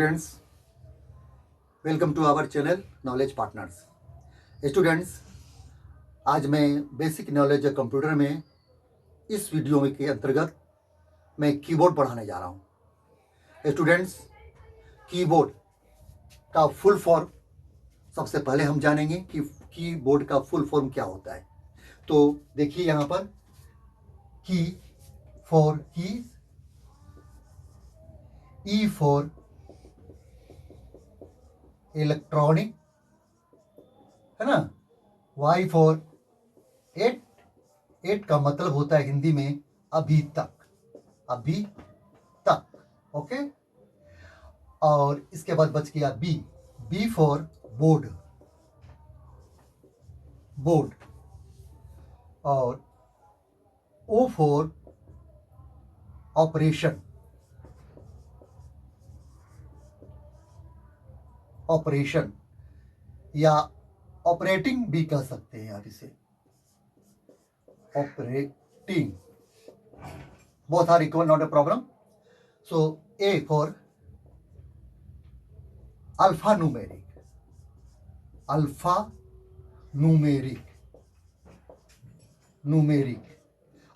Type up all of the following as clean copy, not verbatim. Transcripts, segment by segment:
Students, welcome to our channel knowledge partners. Students, आज मैं basic knowledge computer में इस वीडियो के अंतर्गत मैं कीबोर्ड पढ़ाने जा रहा हूँ। स्टूडेंट्स, कीबोर्ड का फुल फॉर्म सबसे पहले हम जानेंगे कि कीबोर्ड का फुल फॉर्म क्या होता है। तो देखिए यहाँ पर की for keys, E for electronic, है ना, वाई फॉर एट। एट का मतलब होता है हिंदी में अभी तक, अभी तक, ओके। और इसके बाद बच गया B, B for board, board. और ओ फॉर ऑपरेशन, ऑपरेशन, या ऑपरेटिंग भी कह सकते हैं आप इसे, operating. Both are equal, not a problem. So A for alphanumeric, alphanumeric, numeric.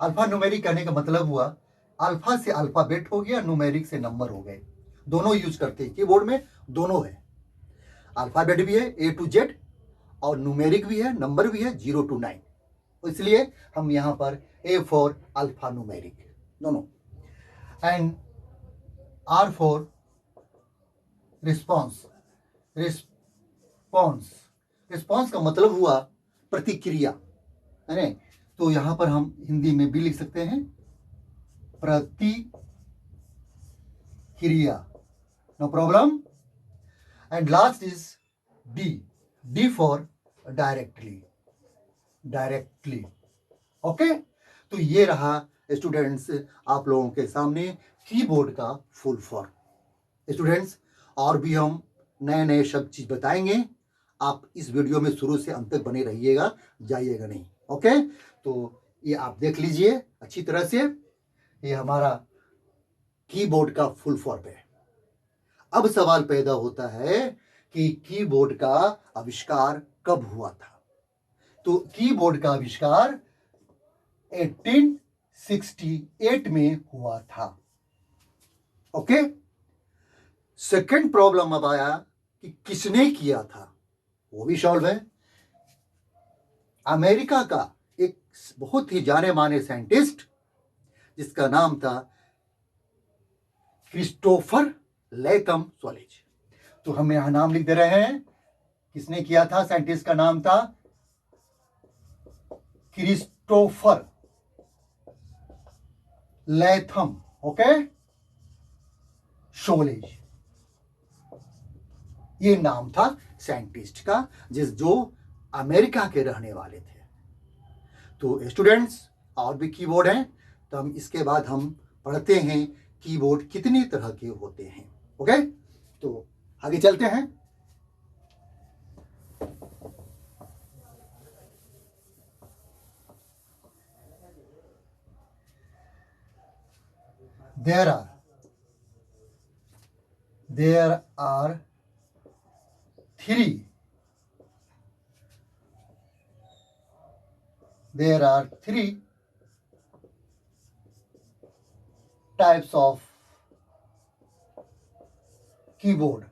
Alphanumeric कहने का मतलब हुआ अल्फा से अल्फाबेट हो गया, न्यूमेरिक से नंबर हो गए। दोनों यूज करते हैं कीबोर्ड में, दोनों है। अल्फाबेट भी है ए टू जेड और न्यूमेरिक भी है, नंबर भी है 0 to 9। इसलिए हम यहां पर ए फॉर अल्फा न्यूमेरिक दोनों, and R for response, response. Response का मतलब हुआ प्रतिक्रिया, है ना। तो यहां पर हम हिंदी में भी लिख सकते हैं प्रतिक्रिया, no problem. And last is D, D for directly, directly, okay. तो ये रहा स्टूडेंट्स आप लोगों के सामने कीबोर्ड का फुल फॉर्म। स्टूडेंट्स, और भी हम नए नए शब्द चीज बताएंगे। आप इस वीडियो में शुरू से अंत तक बने रहिएगा, जाइएगा नहीं, ओके। तो ये आप देख लीजिए अच्छी तरह से, ये हमारा कीबोर्ड का फुल फॉर्म है। अब सवाल पैदा होता है कि कीबोर्ड का आविष्कार कब हुआ था। तो कीबोर्ड का आविष्कार 1868 में हुआ था, ओके। सेकंड प्रॉब्लम अब आया कि किसने किया था, वो भी सॉल्व है। अमेरिका का एक बहुत ही जाने माने साइंटिस्ट जिसका नाम था क्रिस्टोफर लैथम सोलिज। तो हम यहां नाम लिख दे रहे हैं, किसने किया था। साइंटिस्ट का नाम था क्रिस्टोफर लैथम, ओके, सोलिज। ये नाम था साइंटिस्ट का, जो अमेरिका के रहने वाले थे। तो स्टूडेंट्स, और भी कीबोर्ड हैं, तो हम इसके बाद हम पढ़ते हैं कीबोर्ड कितनी तरह के होते हैं, ओके। तो आगे चलते हैं। There are three, there are three types of keyboard.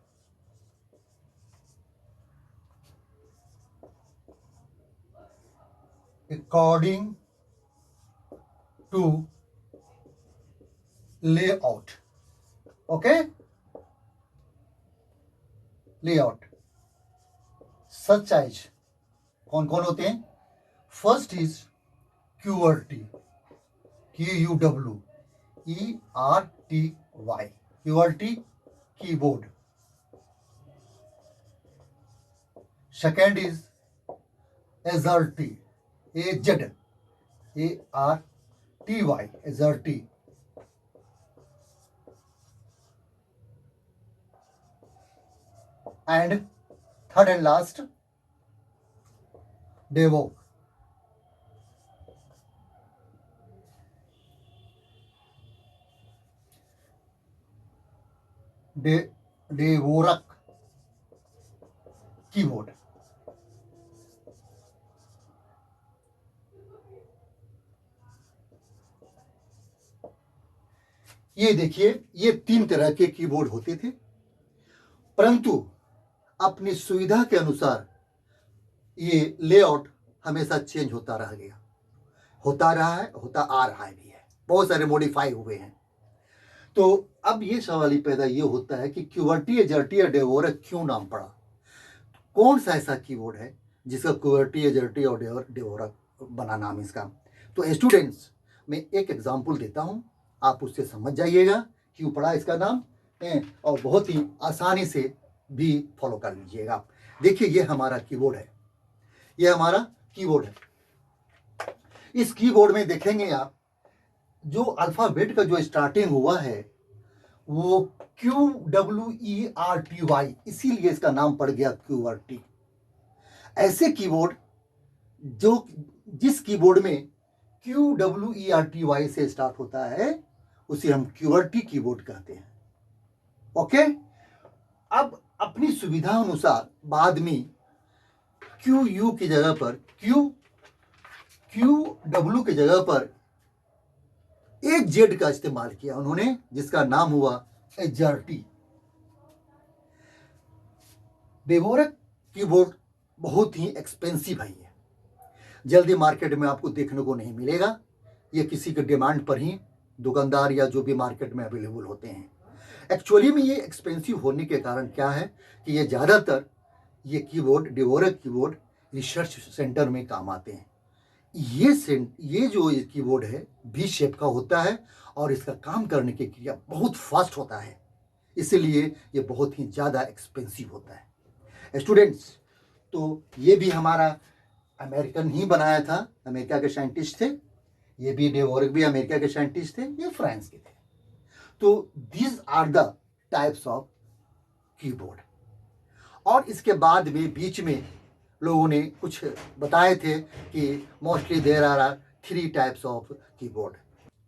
According to layout, okay, layout, such as कौन कौन होते हैं। First is QWERTY, QWERTY, QWERTY keyboard. Second is AZERTY, AZERTY, AZERTY। And third and last DEVOC, Dvorak keyboard. ये देखिए, ये 3 तरह के keyboard होते थे, परंतु अपनी सुविधा के अनुसार ये लेआउट हमेशा चेंज होता रह गया, होता रहा है, होता आ रहा है भी है, बहुत सारे मॉडिफाई हुए हैं। तो अब ये सवाल ही पैदा ये होता है कि क्यूवर्टी एजर्टी या डेवोरक क्यों नाम पड़ा? कौन सा ऐसा कीबोर्ड है जिसका क्यूवर्टी एजर्टी और डेवोरक बना नाम इसका? तो स्टूडेंट्स, मैं एक एग्जाम्पल देता हूँ, आप उससे समझ जाइएगा क्यों पड़ा इसका नाम, और बहुत ही आसानी से भी फॉलो कर लीजिएगा। देखिए, ये हमारा कीबोर्ड है, ये हमारा कीबोर्ड है। इस कीबोर्ड में देखेंगे आप, जो अल्फाबेट का जो स्टार्टिंग हुआ है वो QWERTY, इसीलिए इसका नाम पड़ गया QWERTY। ऐसे कीबोर्ड जिस कीबोर्ड में QWERTY से स्टार्ट होता है उसे हम QWERTY कीबोर्ड कहते हैं। ओके, अब अपनी सुविधा अनुसार बाद में QU की जगह पर QW की जगह पर एक जेड का इस्तेमाल किया उन्होंने, जिसका नाम हुआ एजर्टी। डेवोरक कीबोर्ड बहुत ही एक्सपेंसिव है, ये जल्दी मार्केट में आपको देखने को नहीं मिलेगा, ये किसी के डिमांड पर ही दुकानदार या जो भी मार्केट में अवेलेबल होते हैं। एक्चुअली में ये एक्सपेंसिव होने के कारण क्या है कि ये ज़्यादातर ये कीबोर्ड, डेवोरक कीबोर्ड, रिसर्च सेंटर में काम आते हैं। ये जो कीबोर्ड है भी शेप का होता है और इसका काम करने की क्रिया बहुत फास्ट होता है, इसलिए ये बहुत ही ज़्यादा एक्सपेंसिव होता है। स्टूडेंट्स, तो ये भी हमारा अमेरिकन ही बनाया था, अमेरिका के साइंटिस्ट थे, ये भी डेवोरक भी अमेरिका के साइंटिस्ट थे, ये फ्रांस के थे। तो these are the types of keyboard. और इसके बाद में बीच में लोगों ने कुछ बताए थे कि mostly there are 3 types of keyboard.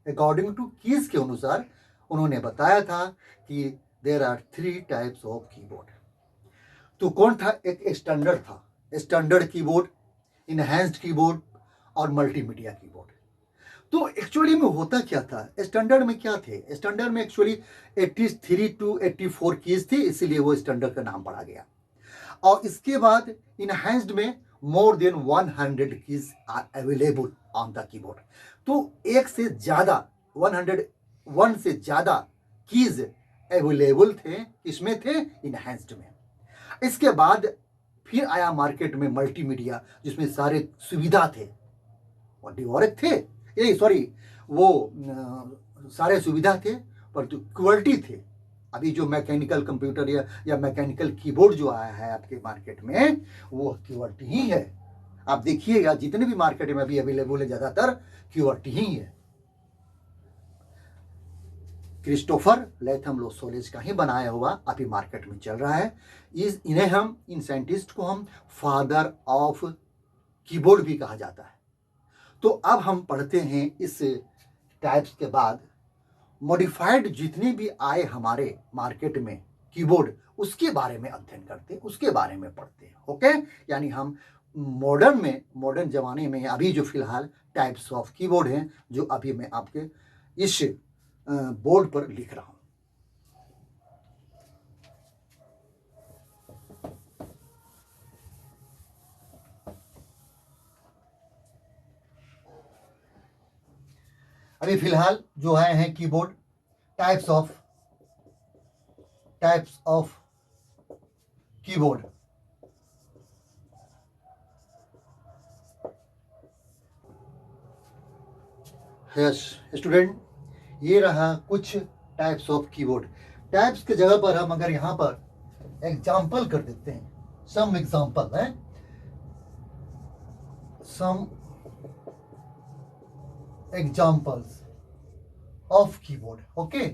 According to keys के अनुसार उन्होंने बताया था कि there are 3 types of keyboard. तो कौन था? एक स्टैंडर्ड था, स्टैंडर्ड कीबोर्ड, इनहैंस्ड कीबोर्ड और मल्टीमीडिया कीबोर्ड। तो एक्चुअली में होता क्या था? स्टैंडर्ड में क्या थे? स्टैंडर्ड में एक्चुअली 83 to 84 कीज थे, इसीलिए वो स्टैंडर्ड का नाम पड़ा गया। और इसके बाद इनहैंस्ड में more than 100 keys are available on the keyboard. तो एक से ज़्यादा 101 से ज़्यादा कीज अवेलेबल थे, इसमें थे इनहैंस्ड में। इसके बाद फिर आया मार्केट में मल्टीमीडिया, जिसमें सारे सुविधा थे, और डेवोरक थे, वो सारे सुविधा थे पर जो क्वालिटी थे, अभी जो मैकेनिकल कंप्यूटर या मैकेनिकल कीबोर्ड जो आया है आपके मार्केट में, वो क्वालिटी ही है। आप देखिएगा जितने भी मार्केट में अभी अवेलेबल है, ज़्यादातर क्वालिटी ही है। क्रिस्टोफर लैथम लोसोलेज का ही बनाया हुआ अभी मार्केट में चल रहा है। इन साइंटिस्ट को हम फादर ऑफ कीबोर्ड भी कहा जाता है। तो अब हम पढ़ते हैं इस टाइप्स के बाद मॉडिफाइड जितने भी आए हमारे मार्केट में कीबोर्ड, उसके बारे में अध्ययन करते, उसके बारे में पढ़ते हैं। ओके, यानी हम मॉडर्न ज़माने में अभी जो फिलहाल टाइप्स ऑफ कीबोर्ड हैं, जो अभी मैं आपके इस बोर्ड पर लिख रहा हूँ। अभी फिलहाल जो आए हैं keyboard, types of keyboard. Yes student, ये रहा कुछ टाइप्स ऑफ कीबोर्ड। टाइप्स की जगह पर हम अगर यहाँ पर एग्जाम्पल कर देते हैं, सम एग्जाम्पल है, some examples of keyboard. Okay,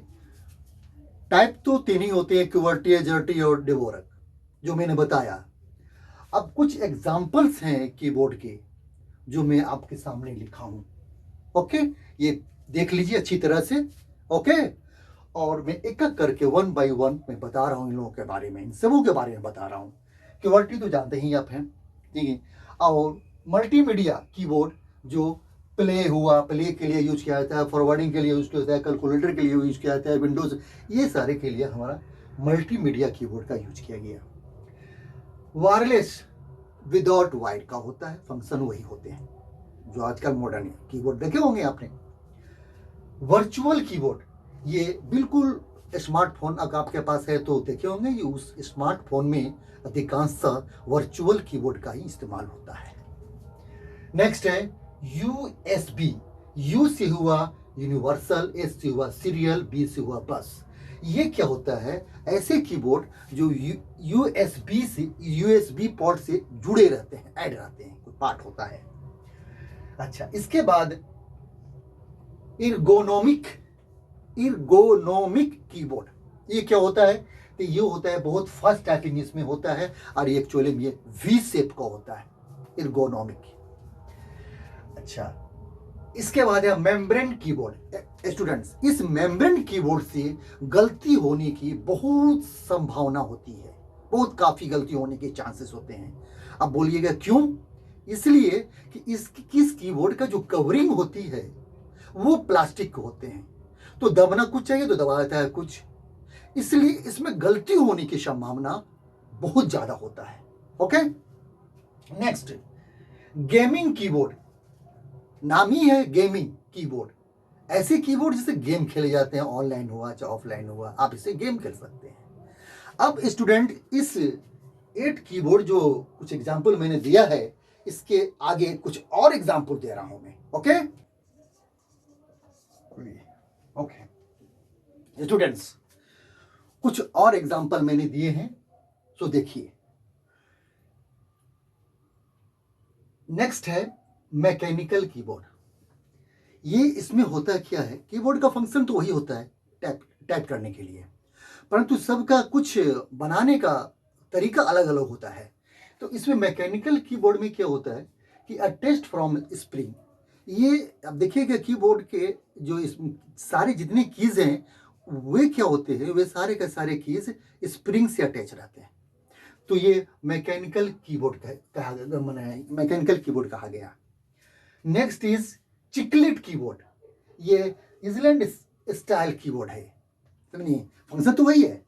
type तो 3 ही होते हैं, क्यूवर्टी, एजर्टी और डेवोरक, जो मैंने बताया। अब कुछ एग्जाम्पल्स हैं कीबोर्ड के जो मैं आपके सामने लिखा हूं। ओके, ये देख लीजिए अच्छी तरह से। ओके, और मैं एक एक करके 1 बाय 1 मैं बता रहा हूँ इन लोगों के बारे में, इन सबों के बारे में बता रहा हूँ। QWERTY तो जानते ही आप हैं, ठीक है। और मल्टीमीडिया कीबोर्ड जो प्ले हुआ, प्ले के लिए यूज किया जाता है, फॉरवर्डिंग के लिए यूज किया जाता है, कैलकुलेटर के लिए यूज किया जाता है, विंडोज, ये सारे के लिए हमारा मल्टीमीडिया कीबोर्ड का यूज किया गया। वायरलेस विदाउट वायर का होता है, फंक्शन वही होते हैं जो आजकल मॉडर्न कीबोर्ड देखे होंगे आपने। वर्चुअल कीबोर्ड, ये बिल्कुल स्मार्टफोन अगर आपके पास है तो देखे होंगे, ये उस स्मार्टफोन में अधिकांशतः वर्चुअल कीबोर्ड का ही इस्तेमाल होता है। नेक्स्ट है USB। यू से हुआ यूनिवर्सल, एस से हुआ सीरियल, बी से हुआ बस। ये क्या होता है, ऐसे कीबोर्ड जो USB पोर्ट से जुड़े रहते हैं, ऐड रहते हैं, कोई पार्ट होता है। अच्छा, इसके बाद इर्गोनोमिक कीबोर्ड, ये क्या होता है, तो ये होता है बहुत फास्ट टाइपिंग इसमें होता है, और ये एक्चुअली में ये वी शेप का होता है, इर्गोनोमिक। अच्छा, इसके बाद है मेम्ब्रेन कीबोर्ड। स्टूडेंट्स, इस मेम्ब्रेन कीबोर्ड से गलती होने की बहुत संभावना होती है, बहुत काफी गलती होने के चांसेस होते हैं। अब बोलिएगा क्यों? इसलिए कि इस कीबोर्ड का जो कवरिंग होती है वो प्लास्टिक के होते हैं, तो दबना कुछ चाहिए तो दबा देता है कुछ, इसलिए इसमें गलती होने की संभावना बहुत ज्यादा होता है। Okay, next, gaming keyboard. नाम ही है गेमिंग कीबोर्ड, ऐसे कीबोर्ड जिससे गेम खेले जाते हैं, ऑनलाइन हुआ चाहे ऑफलाइन हुआ, आप इससे गेम खेल सकते हैं। अब स्टूडेंट, इस 8 कीबोर्ड जो कुछ एग्जाम्पल मैंने दिया है, इसके आगे कुछ और एग्जाम्पल दे रहा हूं मैं। ओके ओके स्टूडेंट्स, कुछ और एग्जाम्पल मैंने दिए हैं, तो देखिए। नेक्स्ट है मैकेनिकल कीबोर्ड। ये इसमें होता क्या है, कीबोर्ड का फंक्शन तो वही होता है, टाइप करने के लिए, परंतु सबका कुछ बनाने का तरीका अलग अलग होता है। तो इसमें मैकेनिकल कीबोर्ड में क्या होता है कि अटैच्ड फ्रॉम स्प्रिंग, ये अब देखिएगा कीबोर्ड के जो इस सारे जितने कीज हैं वे क्या होते हैं, वे सारे के सारे कीज स्प्रिंग से अटैच रहते हैं, तो ये मैकेनिकल कीबोर्ड कहा गया। नेक्स्ट इज चिकलेट कीबोर्ड, ये न्यूजीलैंड स्टाइल कीबोर्ड है, समझिए, फंक्शन तो वही है।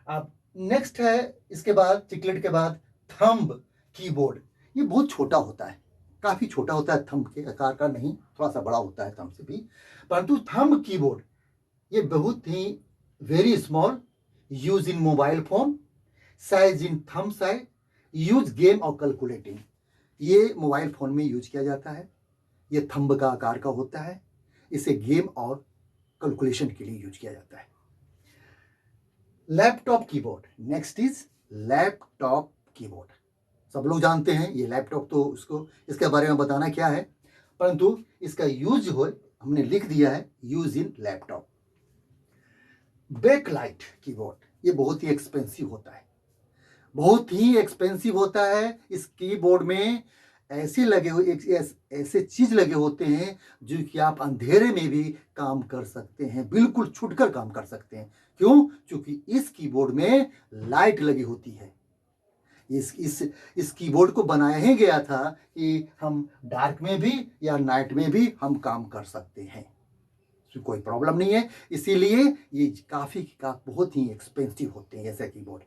अब नेक्स्ट है, इसके बाद चिकलेट के बाद थंब कीबोर्ड। ये बहुत छोटा होता है, काफी छोटा होता है, थंब के आकार का नहीं, थोड़ा सा बड़ा होता है थंब से भी, परंतु थंब कीबोर्ड ये बहुत ही very small, use in mobile phone, size in thumb size, use game और कैलकुलेटिंग। ये मोबाइल फोन में यूज किया जाता है, ये थंब का आकार का होता है, इसे गेम और कैलकुलेशन के लिए यूज किया जाता है। Laptop keyboard, next is laptop keyboard. सब लोग जानते हैं ये लैपटॉप, तो उसको इसके बारे में बताना क्या है, परंतु इसका यूज हो हमने लिख दिया है, use in laptop. Backlight keyboard, ये बहुत ही एक्सपेंसिव होता है, बहुत ही एक्सपेंसिव होता है। इस कीबोर्ड में ऐसे लगे हुए ऐसे चीज लगे होते हैं जो कि आप अंधेरे में भी काम कर सकते हैं, बिल्कुल छुटकर काम कर सकते हैं। क्यों? क्योंकि इस कीबोर्ड में लाइट लगी होती है। इस कीबोर्ड को बनाया ही गया था कि हम डार्क में भी या नाइट में भी हम काम कर सकते हैं, कोई प्रॉब्लम नहीं है, इसीलिए ये काफी बहुत ही एक्सपेंसिव होते हैं ऐसे कीबोर्ड।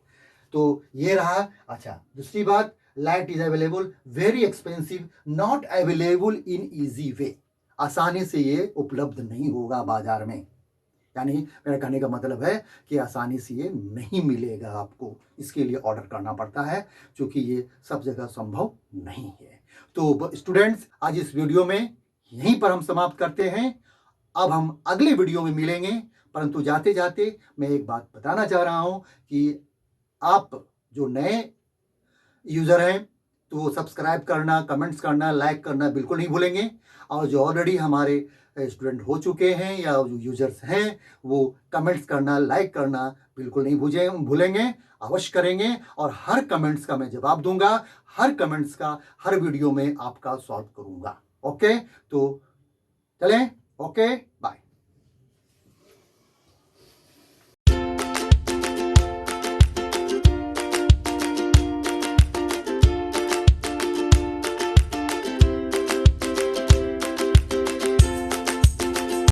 तो ये रहा। अच्छा, दूसरी बात, light is available, very expensive, not available in easy way, आसानी से ये उपलब्ध नहीं होगा बाजार में, यानी मेरा कहने का मतलब है कि आसानी से ये नहीं मिलेगा आपको, इसके लिए ऑर्डर करना पड़ता है, क्योंकि ये सब जगह संभव नहीं है। तो स्टूडेंट्स, आज इस वीडियो में यहीं पर हम समाप्त करते हैं, अब हम अगले वीडियो में मिलेंगे, परंतु जाते जाते मैं एक बात बताना चाह रहा हूं कि आप जो नए यूजर हैं तो वो सब्सक्राइब करना, कमेंट्स करना, लाइक करना बिल्कुल नहीं भूलेंगे, और जो ऑलरेडी हमारे स्टूडेंट हो चुके हैं या जो यूजर्स हैं वो कमेंट्स करना, लाइक करना बिल्कुल नहीं भूलेंगे, अवश्य करेंगे, और हर कमेंट्स का मैं जवाब दूंगा, हर कमेंट्स का हर वीडियो में आपका सॉल्व करूंगा। ओके, तो चलें, ओके, बाय।